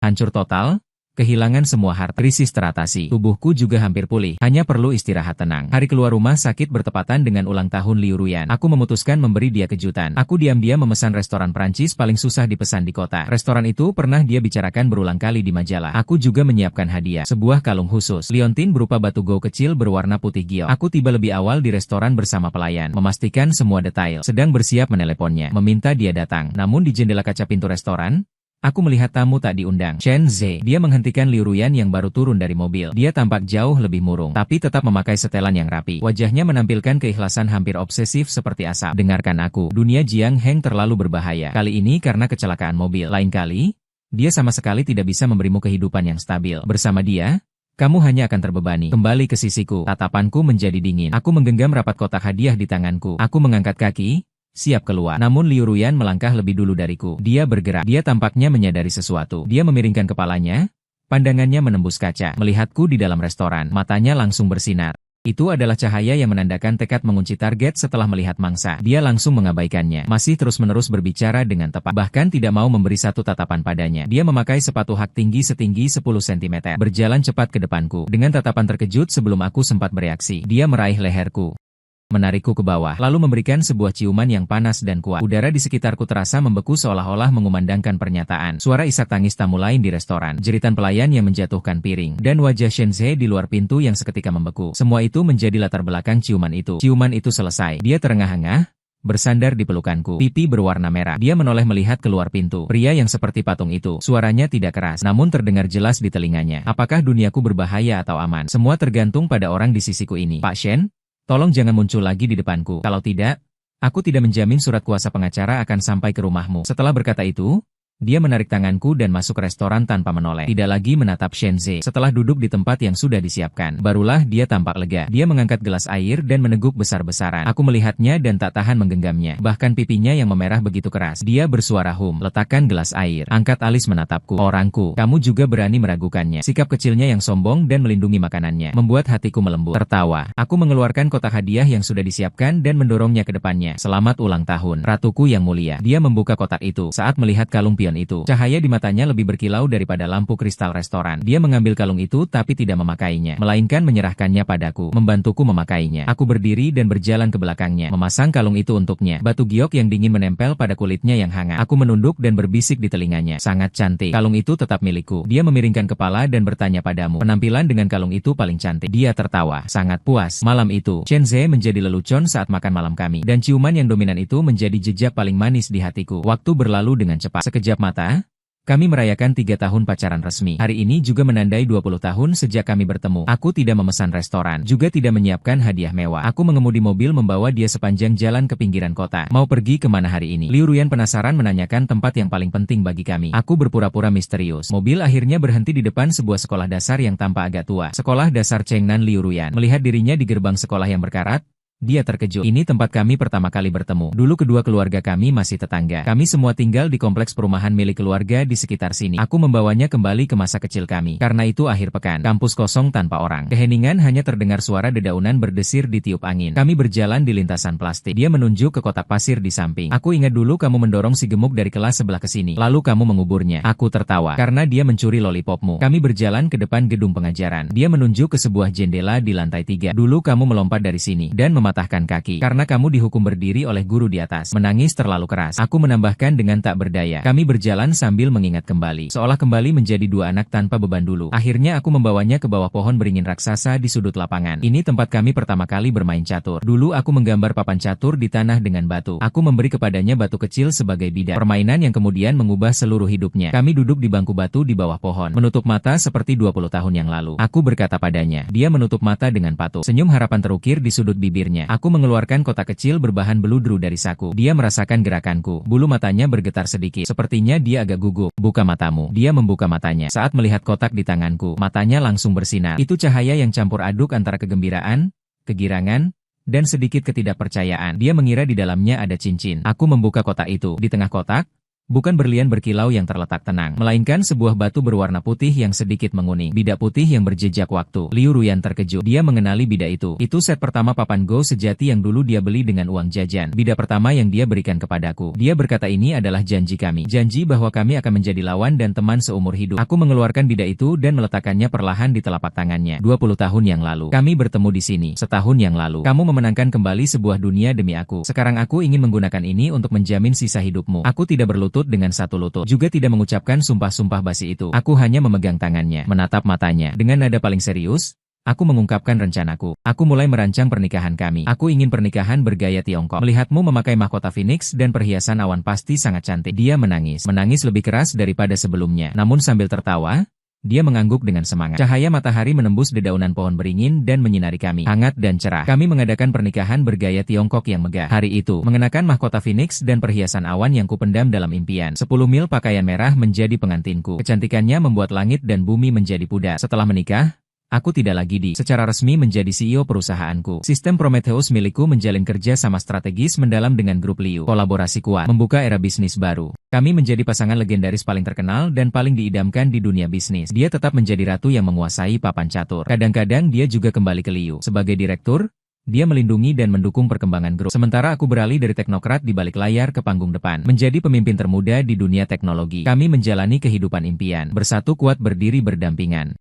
Hancur total. Kehilangan semua harta, krisis teratasi. Tubuhku juga hampir pulih, hanya perlu istirahat tenang. Hari keluar rumah sakit bertepatan dengan ulang tahun Liu Ruyan. Aku memutuskan memberi dia kejutan. Aku diam-diam memesan restoran Prancis paling susah dipesan di kota. Restoran itu pernah dia bicarakan berulang kali di majalah. Aku juga menyiapkan hadiah, sebuah kalung khusus. Liontin berupa batu go kecil berwarna putih giok. Aku tiba lebih awal di restoran bersama pelayan, memastikan semua detail. Sedang bersiap meneleponnya, meminta dia datang. Namun di jendela kaca pintu restoran, aku melihat tamu tak diundang. Chen Ze. Dia menghentikan Liu Ruyan yang baru turun dari mobil. Dia tampak jauh lebih murung, tapi tetap memakai setelan yang rapi. Wajahnya menampilkan keikhlasan hampir obsesif seperti asap. Dengarkan aku. Dunia Jiang Heng terlalu berbahaya. Kali ini karena kecelakaan mobil. Lain kali, dia sama sekali tidak bisa memberimu kehidupan yang stabil. Bersama dia, kamu hanya akan terbebani. Kembali ke sisiku. Tatapanku menjadi dingin. Aku menggenggam rapat kotak hadiah di tanganku. Aku mengangkat kaki, siap keluar. Namun Liu Ruyan melangkah lebih dulu dariku. Dia bergerak. Dia tampaknya menyadari sesuatu. Dia memiringkan kepalanya. Pandangannya menembus kaca. Melihatku di dalam restoran. Matanya langsung bersinar. Itu adalah cahaya yang menandakan tekad mengunci target setelah melihat mangsa. Dia langsung mengabaikannya. Masih terus-menerus berbicara dengan tepat. Bahkan tidak mau memberi satu tatapan padanya. Dia memakai sepatu hak tinggi setinggi 10 cm. Berjalan cepat ke depanku. Dengan tatapan terkejut sebelum aku sempat bereaksi. Dia meraih leherku, menarikku ke bawah, lalu memberikan sebuah ciuman yang panas dan kuat. Udara di sekitarku terasa membeku seolah-olah mengumandangkan pernyataan. Suara isak tangis tamu lain di restoran, jeritan pelayan yang menjatuhkan piring, dan wajah Shenzhe di luar pintu yang seketika membeku. Semua itu menjadi latar belakang ciuman itu. Ciuman itu selesai. Dia terengah-engah, bersandar di pelukanku. Pipi berwarna merah. Dia menoleh melihat keluar pintu. Pria yang seperti patung itu. Suaranya tidak keras, namun terdengar jelas di telinganya. Apakah duniaku berbahaya atau aman? Semua tergantung pada orang di sisiku ini. Pak Shen, tolong jangan muncul lagi di depanku. Kalau tidak, aku tidak menjamin surat kuasa pengacara akan sampai ke rumahmu. Setelah berkata itu, Dia menarik tanganku dan masuk ke restoran tanpa menoleh. Tidak lagi menatap Shenze. Setelah duduk di tempat yang sudah disiapkan, barulah dia tampak lega. Dia mengangkat gelas air dan meneguk besar-besaran. Aku melihatnya dan tak tahan menggenggamnya. Bahkan pipinya yang memerah begitu keras. Dia bersuara hum. Letakkan gelas air. Angkat alis menatapku. Orangku, kamu juga berani meragukannya. Sikap kecilnya yang sombong dan melindungi makanannya membuat hatiku melembut. Tertawa. Aku mengeluarkan kotak hadiah yang sudah disiapkan dan mendorongnya ke depannya. Selamat ulang tahun, ratuku yang mulia. Dia membuka kotak itu. Saat melihat kalung pion itu, cahaya di matanya lebih berkilau daripada lampu kristal restoran. Dia mengambil kalung itu tapi tidak memakainya, melainkan menyerahkannya padaku, membantuku memakainya. Aku berdiri dan berjalan ke belakangnya, memasang kalung itu untuknya. Batu giok yang dingin menempel pada kulitnya yang hangat. Aku menunduk dan berbisik di telinganya. Sangat cantik. Kalung itu tetap milikku. Dia memiringkan kepala dan bertanya padamu, penampilan dengan kalung itu paling cantik. Dia tertawa, sangat puas. Malam itu, Shenze menjadi lelucon saat makan malam kami, dan ciuman yang dominan itu menjadi jejak paling manis di hatiku. Waktu berlalu dengan cepat. Sekejap mata, kami merayakan 3 tahun pacaran resmi. Hari ini juga menandai 20 tahun sejak kami bertemu. Aku tidak memesan restoran, juga tidak menyiapkan hadiah mewah. Aku mengemudi mobil membawa dia sepanjang jalan ke pinggiran kota. Mau pergi kemana hari ini? Liu Ruyan penasaran menanyakan tempat yang paling penting bagi kami. Aku berpura-pura misterius. Mobil akhirnya berhenti di depan sebuah sekolah dasar yang tampak agak tua. Sekolah dasar Chengnan Liu Ruyan. Melihat dirinya di gerbang sekolah yang berkarat, dia terkejut. Ini tempat kami pertama kali bertemu. Dulu kedua keluarga kami masih tetangga. Kami semua tinggal di kompleks perumahan milik keluarga di sekitar sini. Aku membawanya kembali ke masa kecil kami. Karena itu akhir pekan. Kampus kosong tanpa orang. Keheningan hanya terdengar suara dedaunan berdesir ditiup angin. Kami berjalan di lintasan plastik. Dia menunjuk ke kotak pasir di samping. Aku ingat dulu kamu mendorong si gemuk dari kelas sebelah ke sini. Lalu kamu menguburnya. Aku tertawa. Karena dia mencuri lollipopmu. Kami berjalan ke depan gedung pengajaran. Dia menunjuk ke sebuah jendela di lantai 3. Dulu kamu melompat dari sini dan mematahkan kaki. Karena kamu dihukum berdiri oleh guru di atas. Menangis terlalu keras. Aku menambahkan dengan tak berdaya. Kami berjalan sambil mengingat kembali. Seolah kembali menjadi dua anak tanpa beban dulu. Akhirnya aku membawanya ke bawah pohon beringin raksasa di sudut lapangan. Ini tempat kami pertama kali bermain catur. Dulu aku menggambar papan catur di tanah dengan batu. Aku memberi kepadanya batu kecil sebagai bidak. Permainan yang kemudian mengubah seluruh hidupnya. Kami duduk di bangku batu di bawah pohon. Menutup mata seperti 20 tahun yang lalu. Aku berkata padanya. Dia menutup mata dengan patuh. Senyum harapan terukir di sudut bibirnya. Aku mengeluarkan kotak kecil berbahan beludru dari saku. Dia merasakan gerakanku. Bulu matanya bergetar sedikit. Sepertinya dia agak gugup. Buka matamu. Dia membuka matanya. Saat melihat kotak di tanganku, matanya langsung bersinar. Itu cahaya yang campur aduk antara kegembiraan, kegirangan, dan sedikit ketidakpercayaan. Dia mengira di dalamnya ada cincin. Aku membuka kotak itu. Di tengah kotak, bukan berlian berkilau yang terletak tenang, melainkan sebuah batu berwarna putih yang sedikit menguning. Bidak putih yang berjejak waktu. Liu Ruyan terkejut. Dia mengenali bidak itu. Itu set pertama papan Go sejati yang dulu dia beli dengan uang jajan. Bidak pertama yang dia berikan kepadaku. Dia berkata ini adalah janji kami. Janji bahwa kami akan menjadi lawan dan teman seumur hidup. Aku mengeluarkan bidak itu dan meletakkannya perlahan di telapak tangannya. 20 tahun yang lalu. Kami bertemu di sini. Setahun yang lalu. Kamu memenangkan kembali sebuah dunia demi aku. Sekarang aku ingin menggunakan ini untuk menjamin sisa hidupmu. Aku tidak berlutut dengan satu lutut, juga tidak mengucapkan sumpah-sumpah basi itu. Aku hanya memegang tangannya, menatap matanya. Dengan nada paling serius, aku mengungkapkan rencanaku. Aku mulai merancang pernikahan kami. Aku ingin pernikahan bergaya Tiongkok. Melihatmu memakai mahkota Phoenix dan perhiasan awan pasti sangat cantik. Dia menangis. Menangis lebih keras daripada sebelumnya. Namun sambil tertawa, dia mengangguk dengan semangat. Cahaya matahari menembus dedaunan pohon beringin dan menyinari kami. Hangat dan cerah. Kami mengadakan pernikahan bergaya Tiongkok yang megah. Hari itu, mengenakan mahkota Phoenix dan perhiasan awan yang kupendam dalam impian. 10 mil pakaian merah menjadi pengantinku. Kecantikannya membuat langit dan bumi menjadi pudar. Setelah menikah, aku tidak lagi secara resmi menjadi CEO perusahaanku. Sistem Prometheus milikku menjalin kerja sama strategis mendalam dengan grup Liu. Kolaborasi kuat, membuka era bisnis baru. Kami menjadi pasangan legendaris paling terkenal dan paling diidamkan di dunia bisnis. Dia tetap menjadi ratu yang menguasai papan catur. Kadang-kadang dia juga kembali ke Liu. Sebagai direktur, dia melindungi dan mendukung perkembangan grup. Sementara aku beralih dari teknokrat di balik layar ke panggung depan. Menjadi pemimpin termuda di dunia teknologi. Kami menjalani kehidupan impian. Bersatu kuat berdiri berdampingan.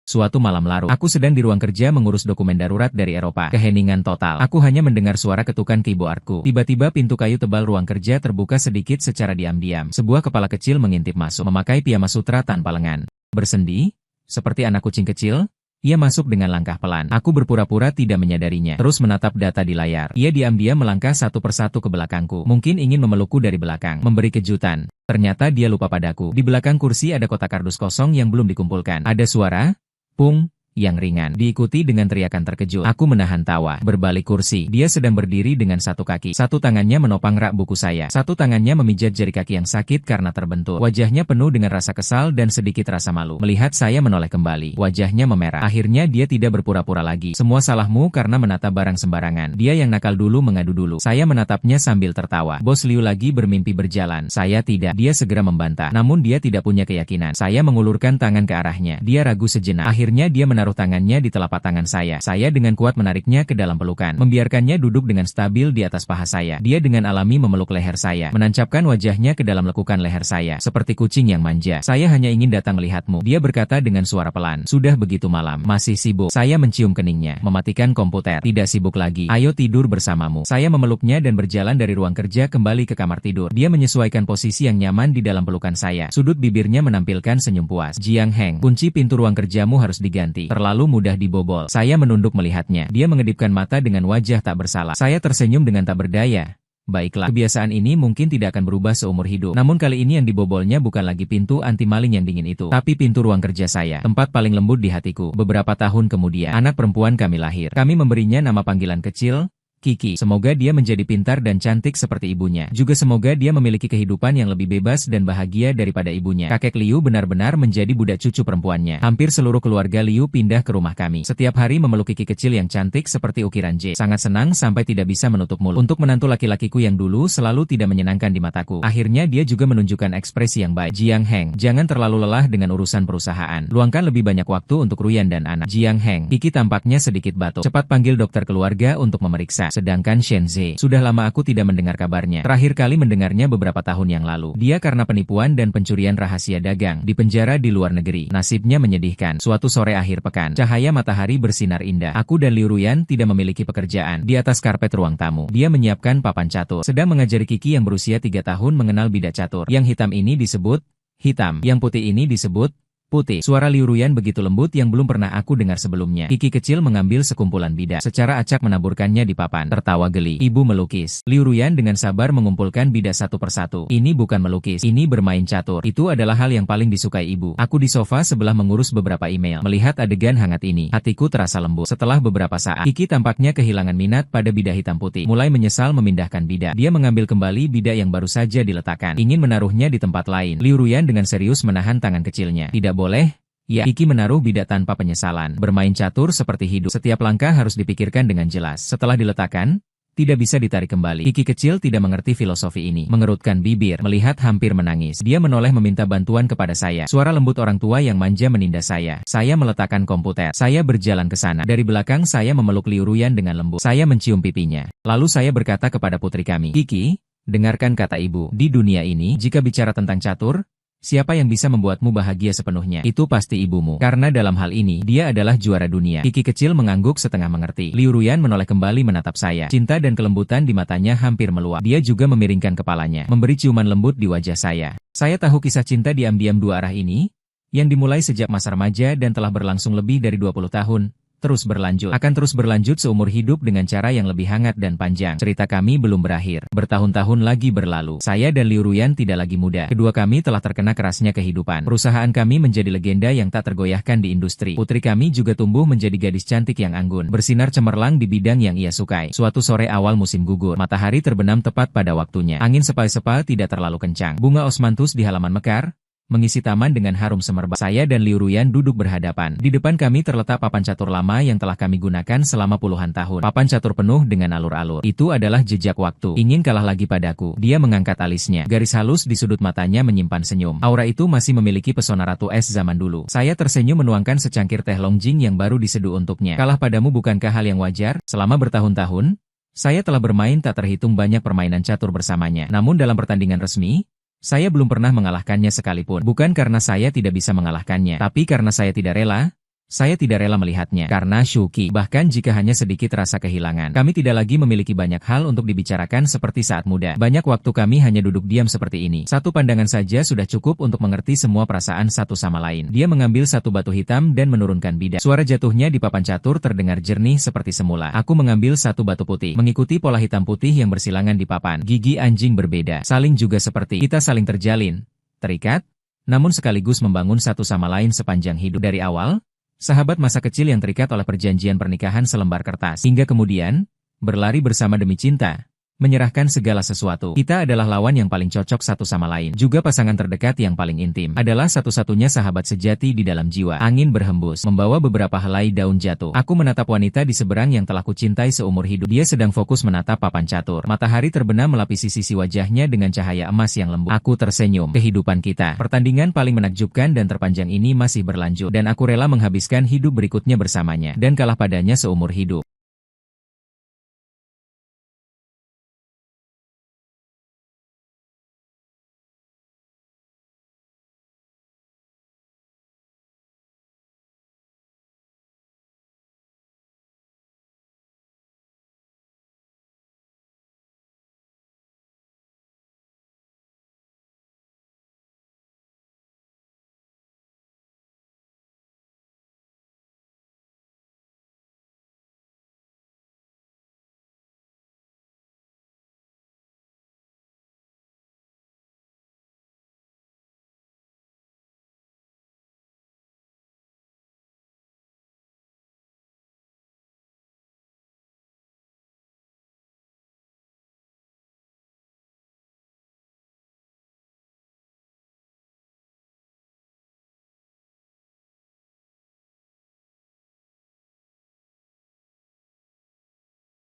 Suatu malam larut, aku sedang di ruang kerja mengurus dokumen darurat dari Eropa. Keheningan total. Aku hanya mendengar suara ketukan keyboardku. Tiba-tiba pintu kayu tebal ruang kerja terbuka sedikit secara diam-diam. Sebuah kepala kecil mengintip masuk, memakai piyama sutra tanpa lengan. Bersendi, seperti anak kucing kecil, ia masuk dengan langkah pelan. Aku berpura-pura tidak menyadarinya. Terus menatap data di layar. Ia diam-diam melangkah satu persatu ke belakangku. Mungkin ingin memelukku dari belakang, memberi kejutan. Ternyata dia lupa padaku. Di belakang kursi ada kotak kardus kosong yang belum dikumpulkan. Ada suara, pung, yang ringan, diikuti dengan teriakan terkejut. Aku menahan tawa, berbalik kursi. Dia sedang berdiri dengan satu kaki. Satu tangannya menopang rak buku saya. Satu tangannya memijat jari kaki yang sakit karena terbentur. Wajahnya penuh dengan rasa kesal dan sedikit rasa malu. Melihat saya menoleh kembali, wajahnya memerah. Akhirnya dia tidak berpura-pura lagi. Semua salahmu karena menatap barang sembarangan. Dia yang nakal dulu mengadu dulu. Saya menatapnya sambil tertawa. Bos Liu lagi bermimpi berjalan. Saya tidak. Dia segera membantah. Namun dia tidak punya keyakinan. Saya mengulurkan tangan ke arahnya. Dia ragu sejenak. Akhirnya dia menaruh tangannya di telapak tangan saya. Saya dengan kuat menariknya ke dalam pelukan, membiarkannya duduk dengan stabil di atas paha saya. Dia dengan alami memeluk leher saya, menancapkan wajahnya ke dalam lekukan leher saya, seperti kucing yang manja. Saya hanya ingin datang melihatmu. Dia berkata dengan suara pelan. Sudah begitu malam. Masih sibuk. Saya mencium keningnya. Mematikan komputer. Tidak sibuk lagi. Ayo tidur bersamamu. Saya memeluknya dan berjalan dari ruang kerja kembali ke kamar tidur. Dia menyesuaikan posisi yang nyaman di dalam pelukan saya. Sudut bibirnya menampilkan senyum puas. Jiang Heng, kunci pintu ruang kerjamu harus diganti. Terlalu mudah dibobol. Saya menunduk melihatnya. Dia mengedipkan mata dengan wajah tak bersalah. Saya tersenyum dengan tak berdaya. Baiklah, kebiasaan ini mungkin tidak akan berubah seumur hidup. Namun kali ini yang dibobolnya bukan lagi pintu anti maling yang dingin itu, tapi pintu ruang kerja saya, tempat paling lembut di hatiku. Beberapa tahun kemudian, anak perempuan kami lahir. Kami memberinya nama panggilan kecil, Kiki. Semoga dia menjadi pintar dan cantik seperti ibunya. Juga semoga dia memiliki kehidupan yang lebih bebas dan bahagia daripada ibunya. Kakek Liu benar-benar menjadi budak cucu perempuannya. Hampir seluruh keluarga Liu pindah ke rumah kami. Setiap hari memeluk Kiki kecil yang cantik seperti ukiran J. Sangat senang sampai tidak bisa menutup mulut. Untuk menantu laki-lakiku yang dulu selalu tidak menyenangkan di mataku. Akhirnya dia juga menunjukkan ekspresi yang baik. Jiang Heng, jangan terlalu lelah dengan urusan perusahaan. Luangkan lebih banyak waktu untuk Ruyan dan anak. Jiang Heng, Kiki tampaknya sedikit batuk. Cepat panggil dokter keluarga untuk memeriksa. Sedangkan Shenze, sudah lama aku tidak mendengar kabarnya. Terakhir kali mendengarnya beberapa tahun yang lalu. Dia karena penipuan dan pencurian rahasia dagang, di penjara di luar negeri. Nasibnya menyedihkan. Suatu sore akhir pekan, cahaya matahari bersinar indah. Aku dan Liu Ruyan tidak memiliki pekerjaan. Di atas karpet ruang tamu, dia menyiapkan papan catur. Sedang mengajari Kiki yang berusia 3 tahun mengenal bidak catur. Yang hitam ini disebut hitam, yang putih ini disebut putih. Suara Liu Ruyan begitu lembut yang belum pernah aku dengar sebelumnya. Kiki kecil mengambil sekumpulan bidak. Secara acak menaburkannya di papan. Tertawa geli. Ibu melukis. Liu Ruyan dengan sabar mengumpulkan bidak satu persatu. Ini bukan melukis. Ini bermain catur. Itu adalah hal yang paling disukai ibu. Aku di sofa sebelah mengurus beberapa email. Melihat adegan hangat ini, hatiku terasa lembut. Setelah beberapa saat, Kiki tampaknya kehilangan minat pada bidak hitam putih. Mulai menyesal memindahkan bidak. Dia mengambil kembali bidak yang baru saja diletakkan. Ingin menaruhnya di tempat lain. Liu Ruyan dengan serius menahan tangan kecilnya. Tidak boleh. Ya, Kiki menaruh bidak tanpa penyesalan. Bermain catur seperti hidup. Setiap langkah harus dipikirkan dengan jelas. Setelah diletakkan, tidak bisa ditarik kembali. Kiki kecil tidak mengerti filosofi ini. Mengerutkan bibir, melihat hampir menangis. Dia menoleh meminta bantuan kepada saya. Suara lembut orang tua yang manja menindas saya. Saya meletakkan komputer. Saya berjalan ke sana. Dari belakang saya memeluk Liu Ruyan dengan lembut. Saya mencium pipinya. Lalu saya berkata kepada putri kami, Kiki, dengarkan kata ibu. Di dunia ini, jika bicara tentang catur, siapa yang bisa membuatmu bahagia sepenuhnya? Itu pasti ibumu. Karena dalam hal ini, dia adalah juara dunia. Kiki kecil mengangguk setengah mengerti. Liu Ruyan menoleh kembali menatap saya. Cinta dan kelembutan di matanya hampir meluap. Dia juga memiringkan kepalanya, memberi ciuman lembut di wajah saya. Saya tahu kisah cinta diam-diam dua arah ini, yang dimulai sejak masa remaja dan telah berlangsung lebih dari 20 tahun. Akan terus berlanjut seumur hidup dengan cara yang lebih hangat dan panjang. Cerita kami belum berakhir. Bertahun-tahun lagi berlalu. Saya dan Liu Ruyan tidak lagi muda. Kedua kami telah terkena kerasnya kehidupan. Perusahaan kami menjadi legenda yang tak tergoyahkan di industri. Putri kami juga tumbuh menjadi gadis cantik yang anggun, bersinar cemerlang di bidang yang ia sukai. Suatu sore awal musim gugur, matahari terbenam tepat pada waktunya. Angin sepal-sepal tidak terlalu kencang. Bunga osmanthus di halaman mekar mengisi taman dengan harum semerbak. Saya dan Liu Ruyan duduk berhadapan. Di depan kami terletak papan catur lama yang telah kami gunakan selama puluhan tahun. Papan catur penuh dengan alur-alur. Itu adalah jejak waktu. Ingin kalah lagi padaku. Dia mengangkat alisnya. Garis halus di sudut matanya menyimpan senyum. Aura itu masih memiliki pesona ratu es zaman dulu. Saya tersenyum menuangkan secangkir teh Longjing yang baru diseduh untuknya. Kalah padamu bukankah hal yang wajar? Selama bertahun-tahun, saya telah bermain tak terhitung banyak permainan catur bersamanya. Namun dalam pertandingan resmi, saya belum pernah mengalahkannya sekalipun. Bukan karena saya tidak bisa mengalahkannya, tapi karena saya tidak rela. Saya tidak rela melihatnya. Karena Shuki, bahkan jika hanya sedikit rasa kehilangan. Kami tidak lagi memiliki banyak hal untuk dibicarakan seperti saat muda. Banyak waktu kami hanya duduk diam seperti ini. Satu pandangan saja sudah cukup untuk mengerti semua perasaan satu sama lain. Dia mengambil satu batu hitam dan menurunkan bidak. Suara jatuhnya di papan catur terdengar jernih seperti semula. Aku mengambil satu batu putih, mengikuti pola hitam putih yang bersilangan di papan. Gigi anjing berbeda. Saling juga seperti kita saling terjalin, terikat, namun sekaligus membangun satu sama lain sepanjang hidup. Dari awal, Sahabat masa kecil yang terikat oleh perjanjian pernikahan selembar kertas. Hingga kemudian, berlari bersama demi cinta. Menyerahkan segala sesuatu. Kita adalah lawan yang paling cocok satu sama lain. Juga pasangan terdekat yang paling intim. Adalah satu-satunya sahabat sejati di dalam jiwa. Angin berhembus, membawa beberapa helai daun jatuh. Aku menatap wanita di seberang yang telah kucintai seumur hidup. Dia sedang fokus menatap papan catur. Matahari terbenam melapisi sisi wajahnya dengan cahaya emas yang lembut. Aku tersenyum. Kehidupan kita. Pertandingan paling menakjubkan dan terpanjang ini masih berlanjut. Dan aku rela menghabiskan hidup berikutnya bersamanya. Dan kalah padanya seumur hidup.